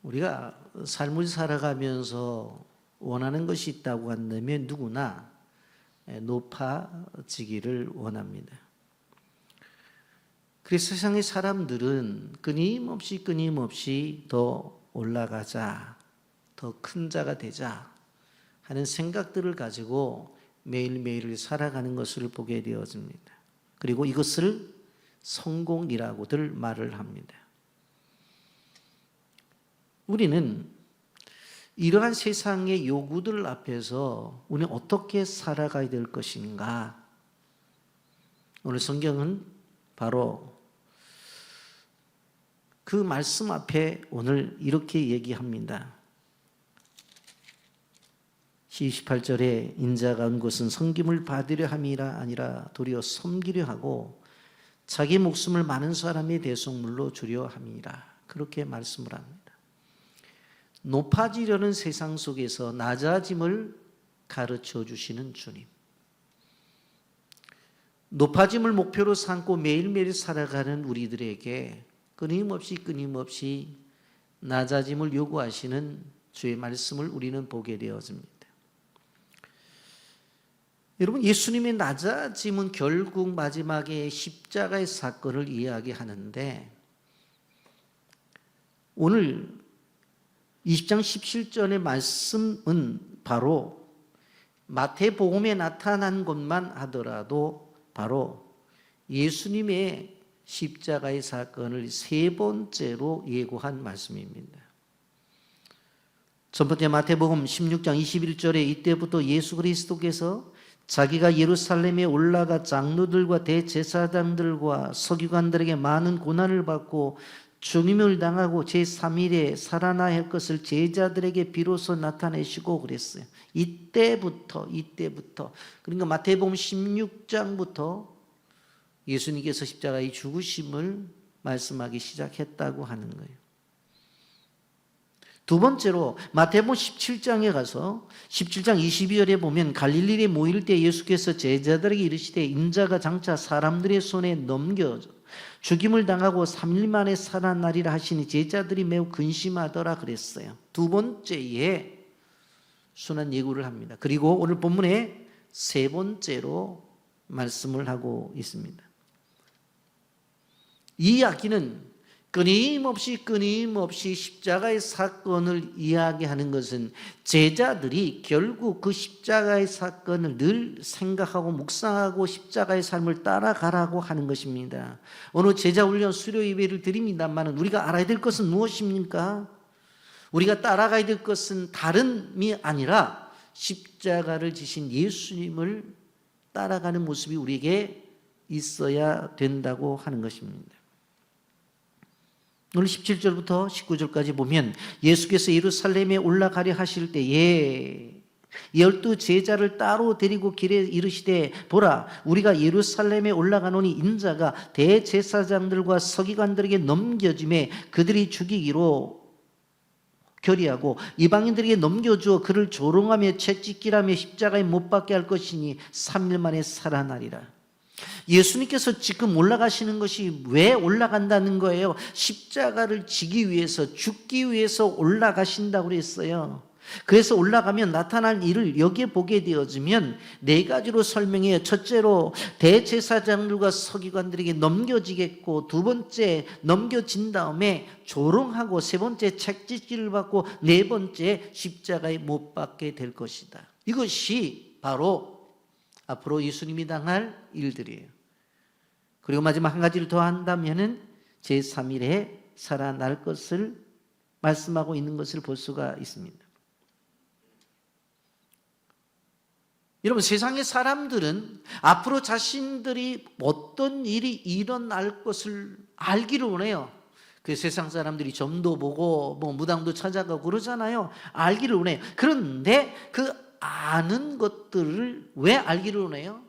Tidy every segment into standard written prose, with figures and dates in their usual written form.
우리가 삶을 살아가면서 원하는 것이 있다고 한다면 누구나 높아지기를 원합니다. 그래서 세상의 사람들은 끊임없이 더 올라가자, 더 큰 자가 되자 하는 생각들을 가지고 매일매일을 살아가는 것을 보게 되어집니다. 그리고 이것을 성공이라고들 말을 합니다. 우리는 이러한 세상의 요구들 앞에서 우리는 어떻게 살아가야 될 것인가? 오늘 성경은 바로 그 말씀 앞에 오늘 이렇게 얘기합니다. 28절에 인자가 온 것은 섬김을 받으려 함이라 아니라 도리어 섬기려 하고 자기 목숨을 많은 사람의 대속물로 주려 함이라. 그렇게 말씀을 합니다. 높아지려는 세상 속에서 낮아짐을 가르쳐 주시는 주님. 높아짐을 목표로 삼고 매일매일 살아가는 우리들에게 끊임없이 낮아짐을 요구하시는 주의 말씀을 우리는 보게 되어집니다. 여러분, 예수님의 낮아짐은 결국 마지막에 십자가의 사건을 이야기하는데 오늘 20장 17절의 말씀은 바로 마태복음에 나타난 것만 하더라도 바로 예수님의 십자가의 사건을 세 번째로 예고한 말씀입니다. 첫 번째 마태복음 16장 21절에 이때부터 예수 그리스도께서 자기가 예루살렘에 올라가 장로들과 대제사장들과 서기관들에게 많은 고난을 받고 죽임을 당하고 제3일에 살아나야 할 것을 제자들에게 비로소 나타내시고 그랬어요. 이때부터 그러니까 마태복음 16장부터 예수님께서 십자가의 죽으심을 말씀하기 시작했다고 하는 거예요. 두 번째로 마태복음 17장에 가서 17장 22절에 보면 갈릴리에 모일 때 예수께서 제자들에게 이르시되 인자가 장차 사람들의 손에 넘겨져 죽임을 당하고 3일 만에 살아나리라 하시니 제자들이 매우 근심하더라 그랬어요. 두 번째에 순한 예고를 합니다. 그리고 오늘 본문에 세 번째로 말씀을 하고 있습니다. 이 이야기는 끊임없이 십자가의 사건을 이야기하는 것은 제자들이 결국 그 십자가의 사건을 늘 생각하고 묵상하고 십자가의 삶을 따라가라고 하는 것입니다. 오늘 제자훈련 수료 예배를 드립니다만 우리가 알아야 될 것은 무엇입니까? 우리가 따라가야 될 것은 다름이 아니라 십자가를 지신 예수님을 따라가는 모습이 우리에게 있어야 된다고 하는 것입니다. 오늘 17절부터 19절까지 보면 예수께서 예루살렘에 올라가려 하실 때에 12 제자를 따로 데리고 길에 이르시되 보라 우리가 예루살렘에 올라가노니 인자가 대제사장들과 서기관들에게 넘겨짐에 그들이 죽이기로 결의하고 이방인들에게 넘겨주어 그를 조롱하며 채찍질하며 십자가에 못 박게 할 것이니 3일 만에 살아나리라. 예수님께서 지금 올라가시는 것이 왜 올라간다는 거예요? 십자가를 지기 위해서 죽기 위해서 올라가신다고 그랬어요. 그래서 올라가면 나타날 일을 여기에 보게 되어지면 네 가지로 설명해요. 첫째로 대제사장들과 서기관들에게 넘겨지겠고 두 번째 넘겨진 다음에 조롱하고 세 번째 채찍질을 받고 네 번째 십자가에 못 박게 될 것이다. 이것이 바로 앞으로 예수님이 당할 일들이에요. 그리고 마지막 한 가지를 더 한다면은 제3일에 살아날 것을 말씀하고 있는 것을 볼 수가 있습니다. 여러분, 세상의 사람들은 앞으로 자신들이 어떤 일이 일어날 것을 알기를 원해요. 그 세상 사람들이 점도 보고 무당도 찾아가고 그러잖아요. 알기를 원해요. 그런데 그 아는 것들을 왜 알기를 원해요?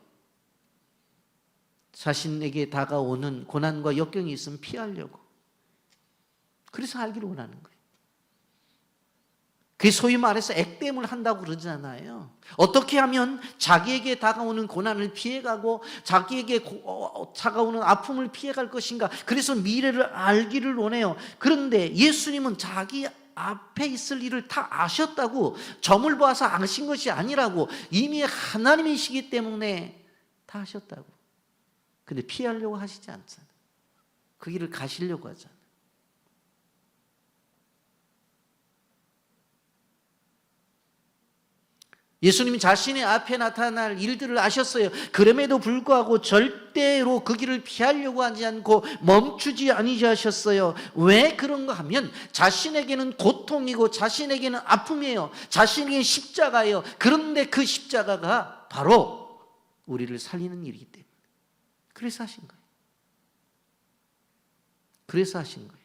자신에게 다가오는 고난과 역경이 있으면 피하려고. 그래서 알기를 원하는 거예요. 그 소위 말해서 액땜을 한다고 그러잖아요. 어떻게 하면 자기에게 다가오는 고난을 피해가고 자기에게 다가오는 아픔을 피해갈 것인가. 그래서 미래를 알기를 원해요. 그런데 예수님은 자기 앞에 있을 일을 다 아셨다고, 점을 봐서 아신 것이 아니라고, 이미 하나님이시기 때문에 다 아셨다고. 근데 피하려고 하시지 않잖아요. 그 길을 가시려고 하잖아요. 예수님이 자신의 앞에 나타날 일들을 아셨어요. 그럼에도 불구하고 절대로 그 길을 피하려고 하지 않고 멈추지 아니하셨어요. 왜 그런가 하면 자신에게는 고통이고 자신에게는 아픔이에요. 자신에게는 십자가예요. 그런데 그 십자가가 바로 우리를 살리는 일이기 때문에 그래서 하신 거예요. 그래서 하신 거예요.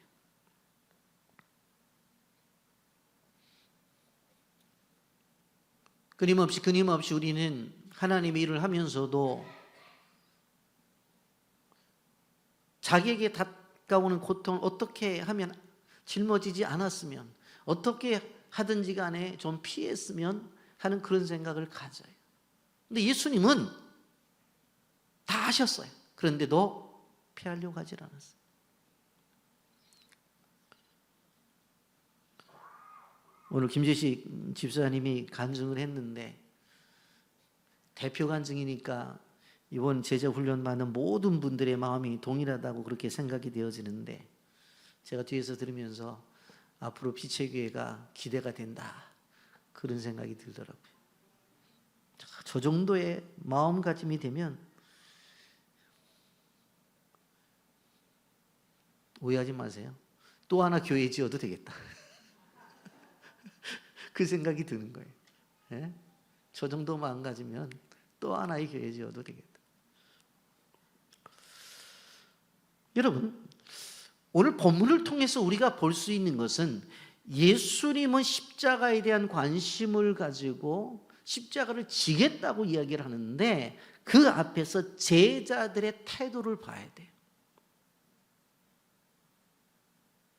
끊임없이 우리는 하나님의 일을 하면서도 자기에게 가까우는 고통을 어떻게 하면 짊어지지 않았으면, 어떻게 하든지 간에 좀 피했으면 하는 그런 생각을 가져요. 근데 예수님은 다 하셨어요. 그런데도 피하려고 하질 않았어요. 오늘 김재식 집사님이 간증을 했는데, 대표 간증이니까 이번 제자 훈련 받는 모든 분들의 마음이 동일하다고 그렇게 생각이 되어지는데, 제가 뒤에서 들으면서 앞으로 피체교회가 기대가 된다, 그런 생각이 들더라고요. 저 정도의 마음가짐이 되면 오해하지 마세요. 또 하나 교회 지어도 되겠다. 그 생각이 드는 거예요. 예? 저 정도 마음가짐면 또 하나의 교회 지어도 되겠다. 여러분, 오늘 본문을 통해서 우리가 볼 수 있는 것은, 예수님은 십자가에 대한 관심을 가지고 십자가를 지겠다고 이야기를 하는데, 그 앞에서 제자들의 태도를 봐야 돼요.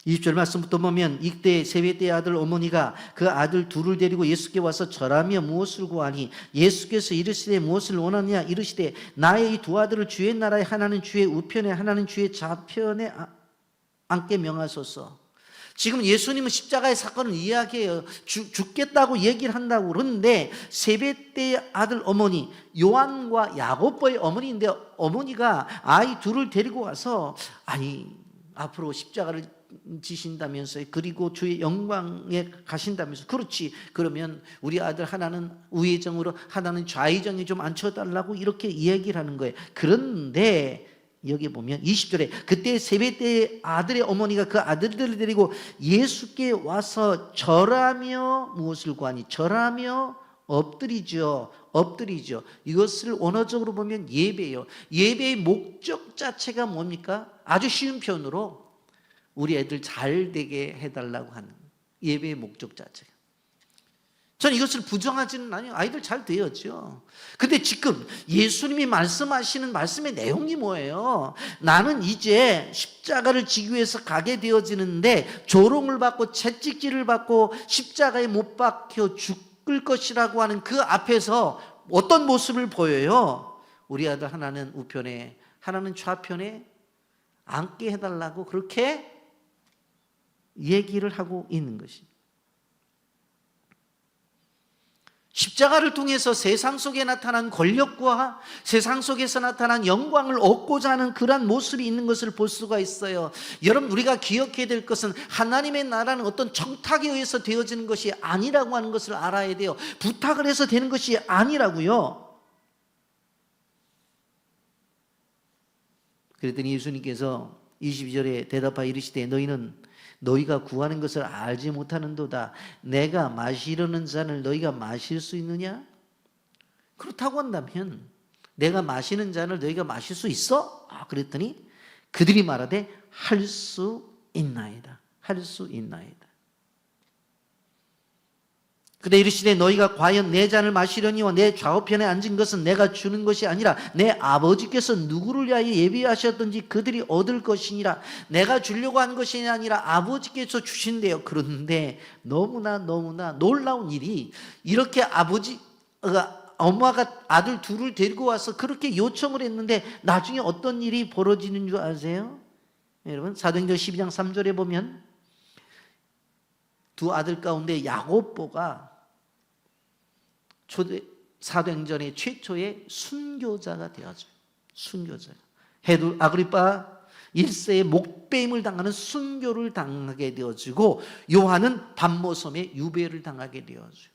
20절 말씀부터 보면, 이때 세베대의 아들 어머니가 그 아들 둘을 데리고 예수께 와서 절하며 무엇을 구하니, 예수께서 이르시되 무엇을 원하느냐 이르시되, 나의 이 두 아들을 주의 나라에 하나는 주의 우편에 하나는 주의 좌편에 앉게 명하소서. 지금 예수님은 십자가의 사건을 이야기해요. 죽겠다고 얘기를 한다고 그러는데, 세베대의 아들 어머니, 요한과 야고보의 어머니인데, 어머니가 아이 둘을 데리고 와서, 아니 앞으로 십자가를 지신다면서요. 그리고 주의 영광에 가신다면서, 그렇지, 그러면 우리 아들 하나는 우회정으로 하나는 좌회정에 좀 앉혀달라고 이렇게 이야기를 하는 거예요. 그런데 여기 보면 20절에, 그때 세베대의 아들의 어머니가 그 아들들을 데리고 예수께 와서 절하며 무엇을 구하니, 절하며 엎드리죠. 이것을 원어적으로 보면 예배예요. 예배의 목적 자체가 뭡니까? 아주 쉬운 표현으로 우리 애들 잘 되게 해달라고 하는 예배의 목적 자체가. 저는 이것을 부정하지는 않아요. 아이들 잘 되었죠. 근데 지금 예수님이 말씀하시는 말씀의 내용이 뭐예요? 나는 이제 십자가를 지기 위해서 가게 되어지는데, 조롱을 받고 채찍질을 받고 십자가에 못 박혀 죽을 것이라고 하는 그 앞에서 어떤 모습을 보여요? 우리 아들 하나는 우편에 하나는 좌편에 앉게 해달라고 그렇게 얘기를 하고 있는 것입니다. 십자가를 통해서 세상 속에 나타난 권력과 세상 속에서 나타난 영광을 얻고자 하는 그러한 모습이 있는 것을 볼 수가 있어요. 여러분, 우리가 기억해야 될 것은, 하나님의 나라는 어떤 청탁에 의해서 되어지는 것이 아니라고 하는 것을 알아야 돼요. 부탁을 해서 되는 것이 아니라고요. 그랬더니 예수님께서 22절에 대답하여 이르시되, 너희가 구하는 것을 알지 못하는도다. 내가 마시려는 잔을 너희가 마실 수 있느냐? 그렇다고 한다면 내가 마시는 잔을 너희가 마실 수 있어? 그랬더니 그들이 말하되 할 수 있나이다. 할 수 있나이다. 그때 이르시되, 너희가 과연 내 잔을 마시려니와 내 좌우편에 앉은 것은 내가 주는 것이 아니라 내 아버지께서 누구를 위하여 예비하셨든지 그들이 얻을 것이니라. 내가 주려고 하는 것이 아니라 아버지께서 주신대요. 그런데 너무나 놀라운 일이, 이렇게 엄마가 아들 둘을 데리고 와서 그렇게 요청을 했는데 나중에 어떤 일이 벌어지는 줄 아세요? 여러분, 사도행전 12장 3절에 보면, 두 아들 가운데 야고보가 사도행전의 최초의 순교자가 되어져요. 순교자가. 헤롯 아그리파 1세의 목배임을 당하는 순교를 당하게 되어지고, 요한은 반모섬의 유배를 당하게 되어져요.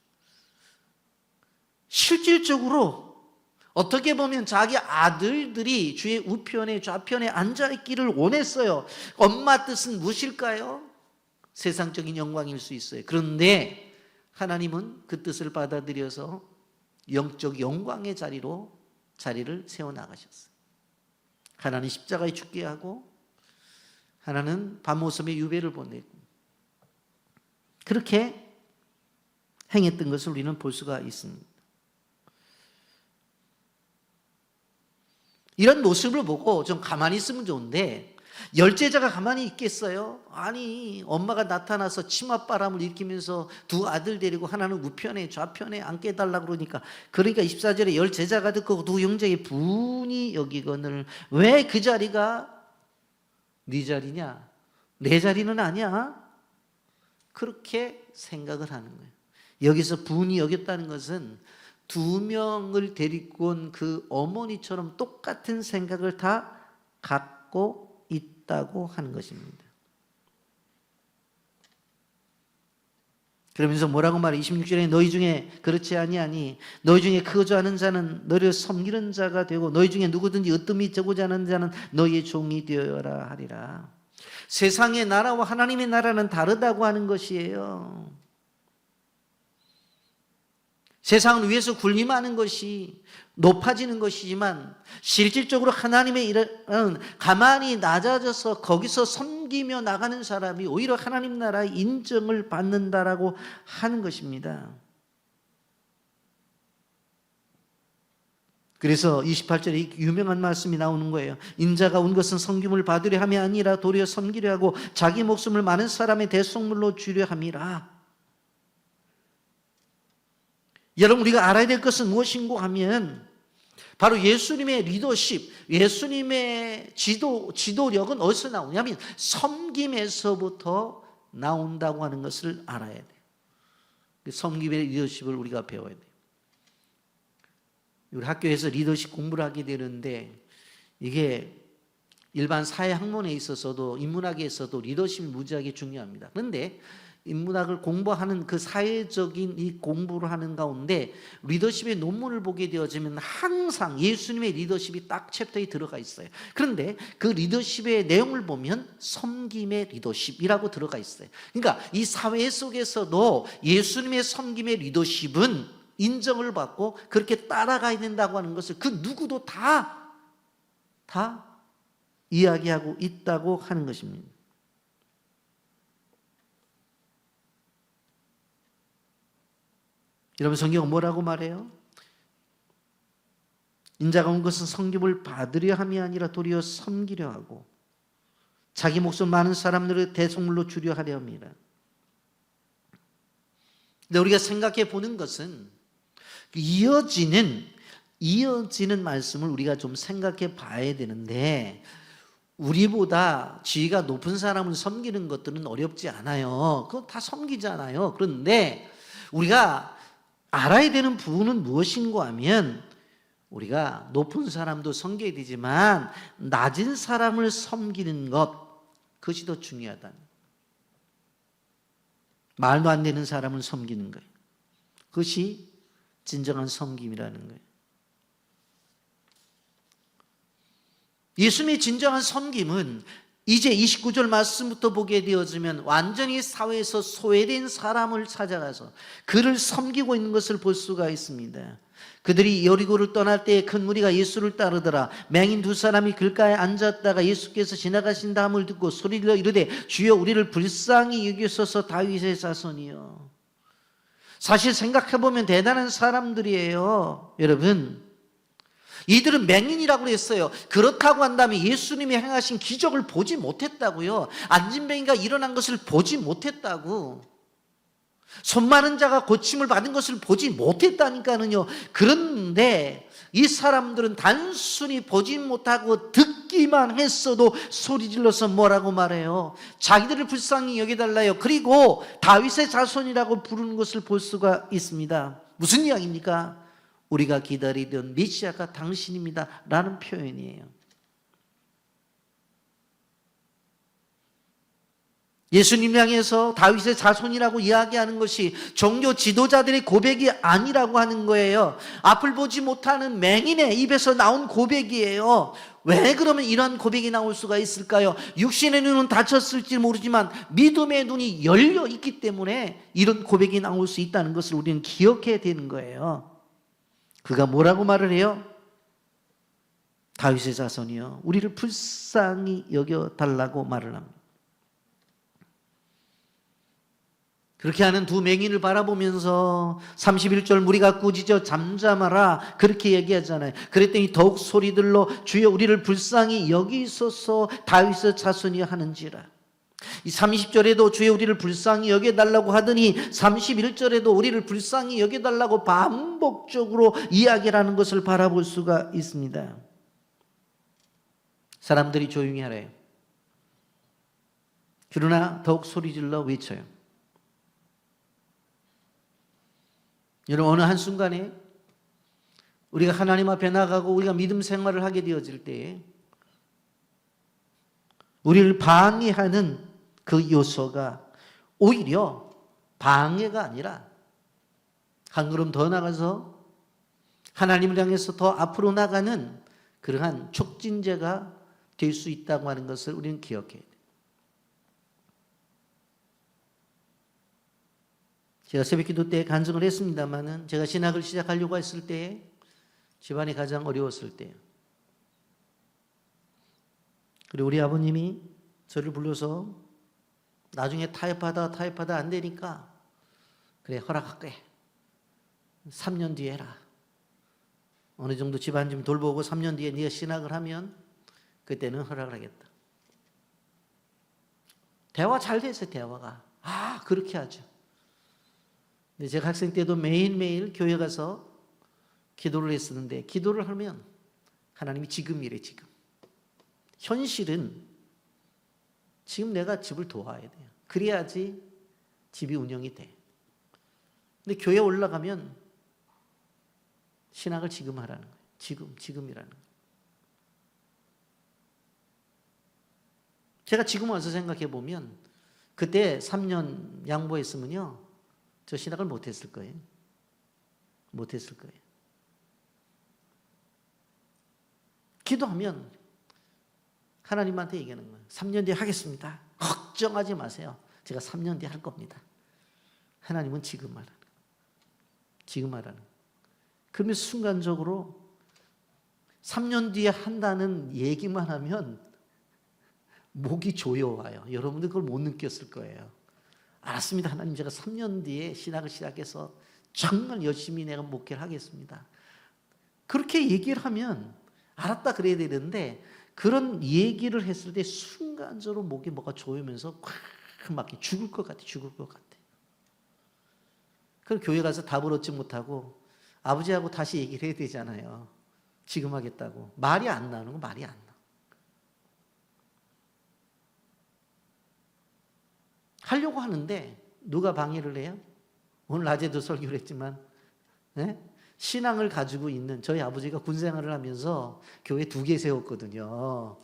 실질적으로 어떻게 보면 자기 아들들이 주의 우편에 좌편에 앉아있기를 원했어요. 엄마 뜻은 무엇일까요? 세상적인 영광일 수 있어요. 그런데 하나님은 그 뜻을 받아들여서 영적 영광의 자리를 세워나가셨어요. 하나는 십자가에 죽게 하고, 하나는 반모섬의 유배를 보내고, 그렇게 행했던 것을 우리는 볼 수가 있습니다. 이런 모습을 보고 좀 가만히 있으면 좋은데, 열제자가 가만히 있겠어요? 아니, 엄마가 나타나서 치맛바람을 일으키면서 두 아들 데리고 하나는 우편에 좌편에 앉게 해달라고 그러니까 24절에 열제자가 듣고 두 형제의 분이 여기거늘 왜 그 자리가 네 자리냐? 내 자리는 아니야? 그렇게 생각을 하는 거예요. 여기서 분이 여겼다는 것은 두 명을 데리고 온 그 어머니처럼 똑같은 생각을 다 갖고 있다고 하는 것입니다. 그러면서 뭐라고 말해? 26절에 너희 중에 그렇지 아니하니 너희 중에 크고자 하는 자는 너희를 섬기는 자가 되고 너희 중에 누구든지 으뜸이 되고자 하는 자는 너희의 종이 되어라 하리라. 세상의 나라와 하나님의 나라는 다르다고 하는 것이에요. 세상을 위해서 군림하는 것이 높아지는 것이지만 실질적으로 하나님의 일은 가만히 낮아져서 거기서 섬기며 나가는 사람이 오히려 하나님 나라의 인정을 받는다라고 하는 것입니다. 그래서 28절에 유명한 말씀이 나오는 거예요. 인자가 온 것은 섬김을 받으려 함이 아니라 도리어 섬기려 하고 자기 목숨을 많은 사람의 대속물로 주려 함이라. 여러분, 우리가 알아야 될 것은 무엇인가 하면 바로 예수님의 리더십, 예수님의 지도력은 어디서 나오냐면 섬김에서부터 나온다고 하는 것을 알아야 돼요. 섬김의 리더십을 우리가 배워야 돼요. 우리 학교에서 리더십 공부를 하게 되는데 이게 일반 사회 학문에 있어서도 인문학에 있어도 리더십이 무지하게 중요합니다. 그런데 인문학을 공부하는 그 사회적인 이 공부를 하는 가운데 리더십의 논문을 보게 되어지면 항상 예수님의 리더십이 딱 챕터에 들어가 있어요. 그런데 그 리더십의 내용을 보면 섬김의 리더십이라고 들어가 있어요. 그러니까 이 사회 속에서도 예수님의 섬김의 리더십은 인정을 받고 그렇게 따라가야 된다고 하는 것을 그 누구도 다 이야기하고 있다고 하는 것입니다. 여러분, 성경은 뭐라고 말해요? 인자가 온 것은 섬김을 받으려 함이 아니라 도리어 섬기려 하고 자기 목숨 많은 사람들을 대속물로 주려 하려 합니다. 근데 우리가 생각해 보는 것은 이어지는 말씀을 우리가 좀 생각해 봐야 되는데, 우리보다 지위가 높은 사람을 섬기는 것들은 어렵지 않아요. 그거 다 섬기잖아요. 그런데 우리가 알아야 되는 부분은 무엇인가 하면 우리가 높은 사람도 섬겨야 되지만 낮은 사람을 섬기는 것, 그것이 더 중요하다. 말도 안 되는 사람을 섬기는 거예요. 그것이 진정한 섬김이라는 거예요. 예수님의 진정한 섬김은 이제 29절 말씀부터 보게 되어지면 완전히 사회에서 소외된 사람을 찾아가서 그를 섬기고 있는 것을 볼 수가 있습니다. 그들이 여리고를 떠날 때에 큰 무리가 예수를 따르더라. 맹인 두 사람이 길가에 앉았다가 예수께서 지나가신 다음을 듣고 소리를 이르되 주여 우리를 불쌍히 여기소서 다윗의 자손이여. 사실 생각해보면 대단한 사람들이에요. 여러분, 이들은 맹인이라고 했어요. 그렇다고 한다면 예수님이 행하신 기적을 보지 못했다고요. 안진뱅이가 일어난 것을 보지 못했다고. 손 많은 자가 고침을 받은 것을 보지 못했다니까는요. 그런데 이 사람들은 단순히 보지 못하고 듣기만 했어도 소리질러서 뭐라고 말해요? 자기들을 불쌍히 여겨달라요. 그리고 다윗의 자손이라고 부르는 것을 볼 수가 있습니다. 무슨 이야기입니까? 우리가 기다리던 메시아가 당신입니다 라는 표현이에요. 예수님 향해서 다윗의 자손이라고 이야기하는 것이 종교 지도자들의 고백이 아니라고 하는 거예요. 앞을 보지 못하는 맹인의 입에서 나온 고백이에요. 왜 그러면 이런 고백이 나올 수가 있을까요? 육신의 눈은 닫혔을지 모르지만 믿음의 눈이 열려 있기 때문에 이런 고백이 나올 수 있다는 것을 우리는 기억해야 되는 거예요. 그가 뭐라고 말을 해요? 다윗의 자손이요, 우리를 불쌍히 여겨달라고 말을 합니다. 그렇게 하는 두 맹인을 바라보면서 31절 무리가 꾸짖어 잠잠하라 그렇게 얘기하잖아요. 그랬더니 더욱 소리들로 주여 우리를 불쌍히 여기소서 다윗의 자손이 하는지라. 이 30절에도 주여 우리를 불쌍히 여겨달라고 하더니 31절에도 우리를 불쌍히 여겨달라고 반복적으로 이야기를 하는 것을 바라볼 수가 있습니다. 사람들이 조용히 하래요. 그러나 더욱 소리질러 외쳐요. 여러분, 어느 한순간에 우리가 하나님 앞에 나가고 우리가 믿음 생활을 하게 되어질 때 우리를 방해하는 그 요소가 오히려 방해가 아니라 한 걸음 더 나가서 하나님을 향해서 더 앞으로 나가는 그러한 촉진제가 될 수 있다고 하는 것을 우리는 기억해야 돼요. 제가 새벽기도 때 간증을 했습니다마는 제가 신학을 시작하려고 했을 때 집안이 가장 어려웠을 때예요. 그리고 우리 아버님이 저를 불러서 나중에 타협하다 안 되니까 그래 허락할게. 3년 뒤에 해라. 어느 정도 집안 좀 돌보고 3년 뒤에 네가 신학을 하면 그때는 허락을 하겠다. 대화 잘 됐어요. 대화가. 그렇게 하죠. 근데 제가 학생 때도 매일매일 교회 가서 기도를 했었는데 기도를 하면 하나님이 지금이래. 지금 현실은 지금 내가 집을 도와야 돼요. 그래야지 집이 운영이 돼. 근데 교회 올라가면 신학을 지금 하라는 거예요. 지금이라는 거예요. 제가 지금 와서 생각해 보면 그때 3년 양보했으면요 저 신학을 못했을 거예요. 못했을 거예요. 기도하면 하나님한테 얘기하는 거예요. 3년 뒤에 하겠습니다. 걱정하지 마세요. 제가 3년 뒤에 할 겁니다. 하나님은 지금 하라는 거예요. 지금 하라는 거예요. 그러면 순간적으로 3년 뒤에 한다는 얘기만 하면 목이 조여와요. 여러분들 그걸 못 느꼈을 거예요. 알았습니다. 하나님 제가 3년 뒤에 신학을 시작해서 정말 열심히 내가 목회를 하겠습니다. 그렇게 얘기를 하면 알았다 그래야 되는데 그런 얘기를 했을 때 순간적으로 목에 뭐가 조이면서 콱 막 죽을 것 같아. 그럼 교회 가서 답을 얻지 못하고 아버지하고 다시 얘기를 해야 되잖아요. 지금 하겠다고. 말이 안 나오는 거 말이 안 나. 하려고 하는데 누가 방해를 해요? 오늘 낮에도 설교를 했지만 신앙을 가지고 있는 저희 아버지가 군생활을 하면서 교회 2개 세웠거든요.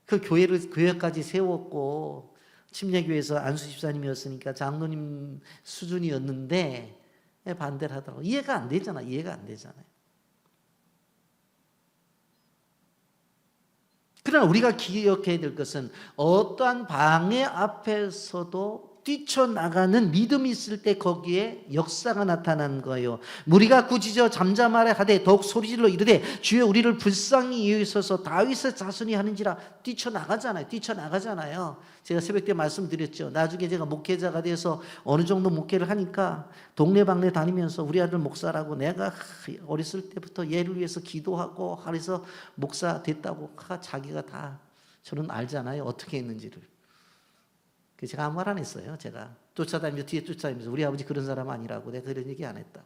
그 교회까지 세웠고 침례교회에서 안수 집사님이었으니까 장로님 수준이었는데 반대를 하더라고요. 이해가 안 되잖아요. 그러나 우리가 기억해야 될 것은 어떠한 방해 앞에서도 뛰쳐나가는 믿음이 있을 때 거기에 역사가 나타나는 거예요. 무리가 꾸짖어 잠잠하라 하되 더욱 소리질러 이르되 주여 우리를 불쌍히 여기소서 다윗의 자손이 하는지라. 뛰쳐나가잖아요. 제가 새벽 때 말씀드렸죠. 나중에 제가 목회자가 돼서 어느 정도 목회를 하니까 동네방네 다니면서 우리 아들 목사라고 내가 어렸을 때부터 얘를 위해서 기도하고 그래서 목사 됐다고 자기가 다 저는 알잖아요. 어떻게 했는지를. 제가 아무 말 안 했어요. 제가 쫓아다니면서 뒤에 쫓아다니면서 우리 아버지 그런 사람 아니라고 내가 그런 얘기 안 했다.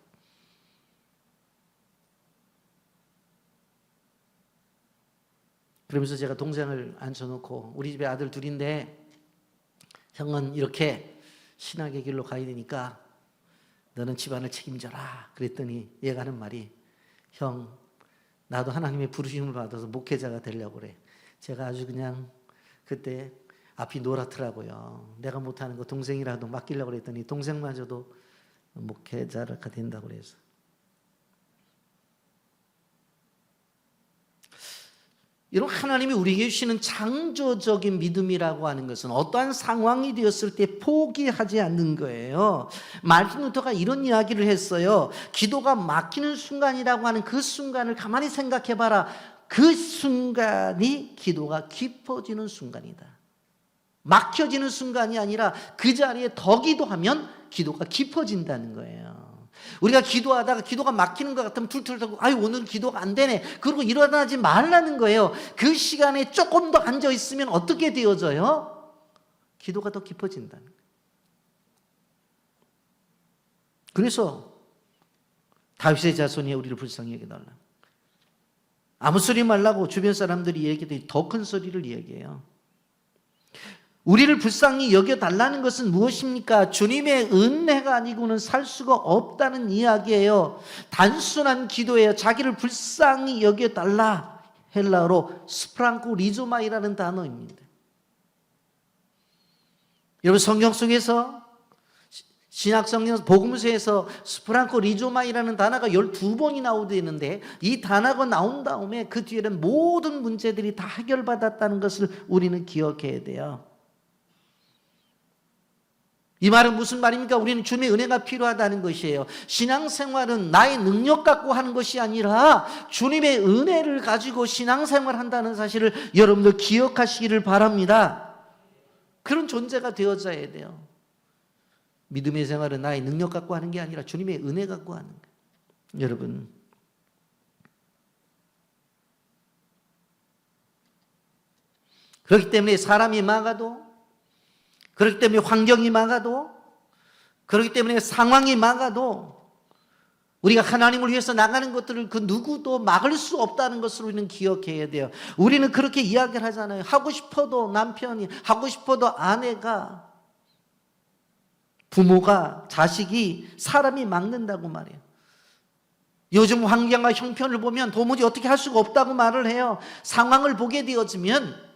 그러면서 제가 동생을 앉혀놓고 우리 집에 아들 둘인데 형은 이렇게 신학의 길로 가야 되니까 너는 집안을 책임져라. 그랬더니 얘가 하는 말이 형 나도 하나님의 부르심을 받아서 목회자가 되려고 그래. 제가 아주 그냥 그때 앞이 노랗더라고요. 내가 못하는 거 동생이라도 맡기려고 그랬더니 동생마저도 목회자가 된다고 그래서. 여러분 하나님이 우리에게 주시는 창조적인 믿음이라고 하는 것은 어떠한 상황이 되었을 때 포기하지 않는 거예요. 마르틴 루터가 이런 이야기를 했어요. 기도가 막히는 순간이라고 하는 그 순간을 가만히 생각해봐라. 그 순간이 기도가 깊어지는 순간이다. 막혀지는 순간이 아니라 그 자리에 더 기도하면 기도가 깊어진다는 거예요. 우리가 기도하다가 기도가 막히는 것 같으면 툴툴 하고 아유 오늘 기도가 안 되네 그러고 일어나지 말라는 거예요. 그 시간에 조금 더 앉아 있으면 어떻게 되어져요? 기도가 더 깊어진다는 거예요. 그래서 다윗의 자손이 우리를 불쌍히 여겨달라. 아무 소리 말라고 주변 사람들이 얘기하더니 더 큰 소리를 얘기해요. 우리를 불쌍히 여겨달라는 것은 무엇입니까? 주님의 은혜가 아니고는 살 수가 없다는 이야기예요. 단순한 기도예요. 자기를 불쌍히 여겨달라. 헬라어로 스프랑코 리조마이라는 단어입니다. 여러분 성경 속에서 신약 성경 복음서에서 스프랑코 리조마이라는 단어가 12번이 나오는데 이 단어가 나온 다음에 그 뒤에는 모든 문제들이 다 해결받았다는 것을 우리는 기억해야 돼요. 이 말은 무슨 말입니까? 우리는 주님의 은혜가 필요하다는 것이에요. 신앙생활은 나의 능력 갖고 하는 것이 아니라 주님의 은혜를 가지고 신앙생활을 한다는 사실을 여러분들 기억하시기를 바랍니다. 그런 존재가 되어져야 돼요. 믿음의 생활은 나의 능력 갖고 하는 게 아니라 주님의 은혜 갖고 하는 거예요. 여러분 그렇기 때문에 사람이 막아도, 그렇기 때문에 환경이 막아도, 그렇기 때문에 상황이 막아도 우리가 하나님을 위해서 나가는 것들을 그 누구도 막을 수 없다는 것을 우리는 기억해야 돼요. 우리는 그렇게 이야기를 하잖아요. 하고 싶어도 남편이, 하고 싶어도 아내가, 부모가, 자식이, 사람이 막는다고 말해요. 요즘 환경과 형편을 보면 도무지 어떻게 할 수가 없다고 말을 해요. 상황을 보게 되어지면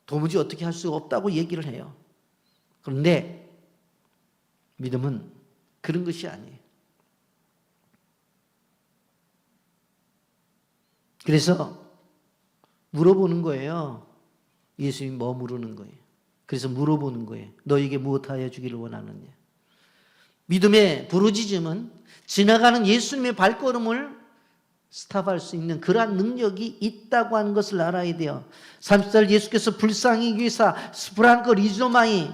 도무지 어떻게 할 수가 없다고 얘기를 해요. 그런데 믿음은 그런 것이 아니에요. 그래서 물어보는 거예요. 예수님이 뭐 물으는 거예요? 그래서 물어보는 거예요. 너에게 무엇하여 주기를 원하느냐? 믿음의 부르짖음은 지나가는 예수님의 발걸음을 스탑할 수 있는 그러한 능력이 있다고 하는 것을 알아야 돼요. 30절 예수께서 불쌍히 여기사 스프랑코 리조마이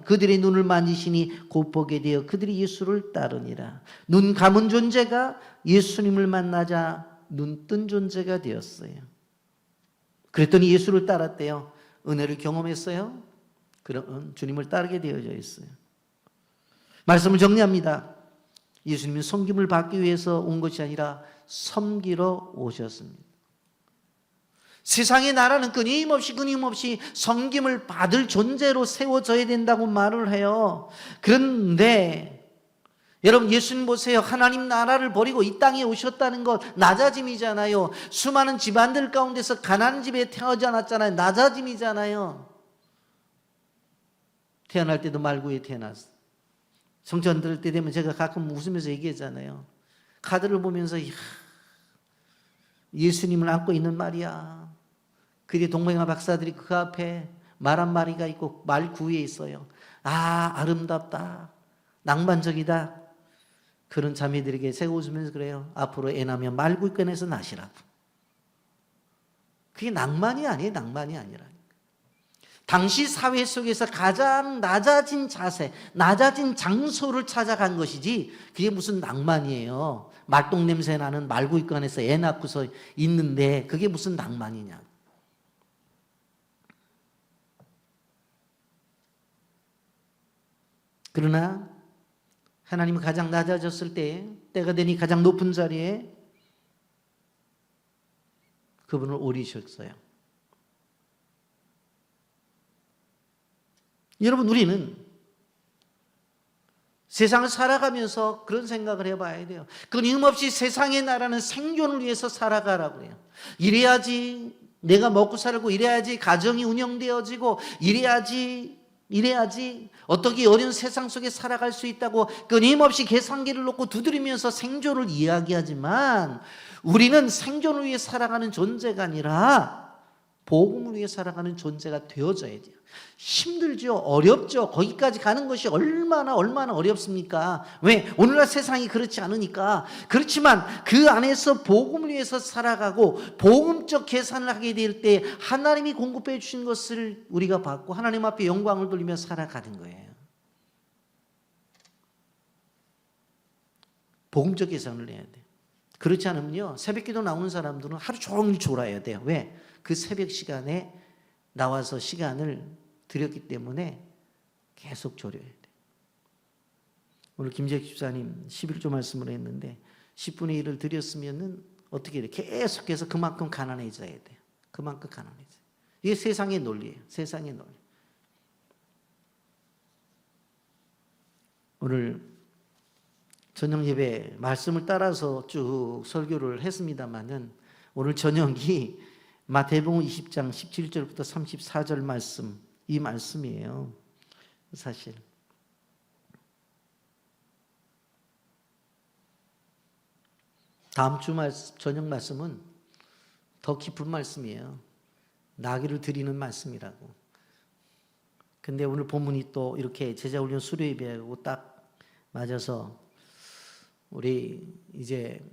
그들의 눈을 만지시니 곧 보게 되어 그들이 예수를 따르니라. 눈 감은 존재가 예수님을 만나자 눈 뜬 존재가 되었어요. 그랬더니 예수를 따랐대요. 은혜를 경험했어요. 그럼 주님을 따르게 되어져 있어요. 말씀을 정리합니다. 예수님은 섬김을 받기 위해서 온 것이 아니라 섬기러 오셨습니다. 세상의 나라는 끊임없이 섬김을 받을 존재로 세워져야 된다고 말을 해요. 그런데 여러분 예수님 보세요. 하나님 나라를 버리고 이 땅에 오셨다는 것 낮아짐이잖아요. 수많은 집안들 가운데서 가난한 집에 태어나지 않았잖아요. 낮아짐이잖아요. 태어날 때도 말구에 태어났어. 성전 들을 때 되면 제가 가끔 웃으면서 얘기하잖아요. 카드를 보면서 예수님을 안고 있는 말이야. 그뒤 동맹아 박사들이 그 앞에 말 한 마리가 있고 말 구에 있어요. 아 아름답다. 낭만적이다. 그런 자매들에게 제가 웃으면서 그래요. 앞으로 애 낳으면 말구 꺼내서 낳으시라고. 그게 낭만이 아니에요. 낭만이 아니라. 당시 사회 속에서 가장 낮아진 자세, 낮아진 장소를 찾아간 것이지 그게 무슨 낭만이에요. 말똥 냄새 나는 말구이권 안에서 애 낳고서 있는데 그게 무슨 낭만이냐. 그러나 하나님은 가장 낮아졌을 때가 되니 가장 높은 자리에 그분을 올리셨어요. 여러분, 우리는 세상을 살아가면서 그런 생각을 해봐야 돼요. 끊임없이 세상의 나라는 생존을 위해서 살아가라고 해요. 이래야지 내가 먹고 살고, 이래야지 가정이 운영되어지고, 이래야지 어떻게 어려운 세상 속에 살아갈 수 있다고 끊임없이 계산기를 놓고 두드리면서 생존을 이야기하지만, 우리는 생존을 위해 살아가는 존재가 아니라 복음을 위해 살아가는 존재가 되어져야 돼요. 힘들죠. 어렵죠. 거기까지 가는 것이 얼마나 어렵습니까? 왜? 오늘날 세상이 그렇지 않으니까. 그렇지만 그 안에서 복음을 위해서 살아가고 복음적 계산을 하게 될 때 하나님이 공급해 주신 것을 우리가 받고 하나님 앞에 영광을 돌리며 살아가는 거예요. 복음적 계산을 해야 돼요. 그렇지 않으면요, 새벽기도 나오는 사람들은 하루 종일 졸아야 돼요. 왜? 그 새벽 시간에 나와서 시간을 드렸기 때문에 계속 졸여야 돼요. 오늘 김재익 집사님 11조 말씀을 했는데 10분의 1을 드렸으면 어떻게 돼요? 계속해서 그만큼 가난해져야 돼요. 그만큼 가난해져요. 이게 세상의 논리예요. 세상의 논리. 오늘 저녁 예배 말씀을 따라서 쭉 설교를 했습니다마는 오늘 저녁이 마태복음 20장 17절부터 34절 말씀, 이 말씀이에요. 사실 다음 주 저녁 말씀은 더 깊은 말씀이에요. 나귀를 드리는 말씀이라고. 근데 오늘 본문이 또 이렇게 제자훈련 수료 예배하고 딱 맞아서 우리 이제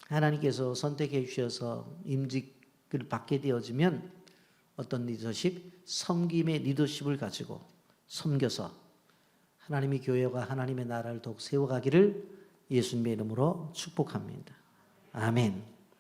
하나님께서 선택해 주셔서 임직을 받게 되어지면 어떤 리더십? 섬김의 리더십을 가지고 섬겨서 하나님의 교회와 하나님의 나라를 더욱 세워가기를 예수님의 이름으로 축복합니다. 아멘.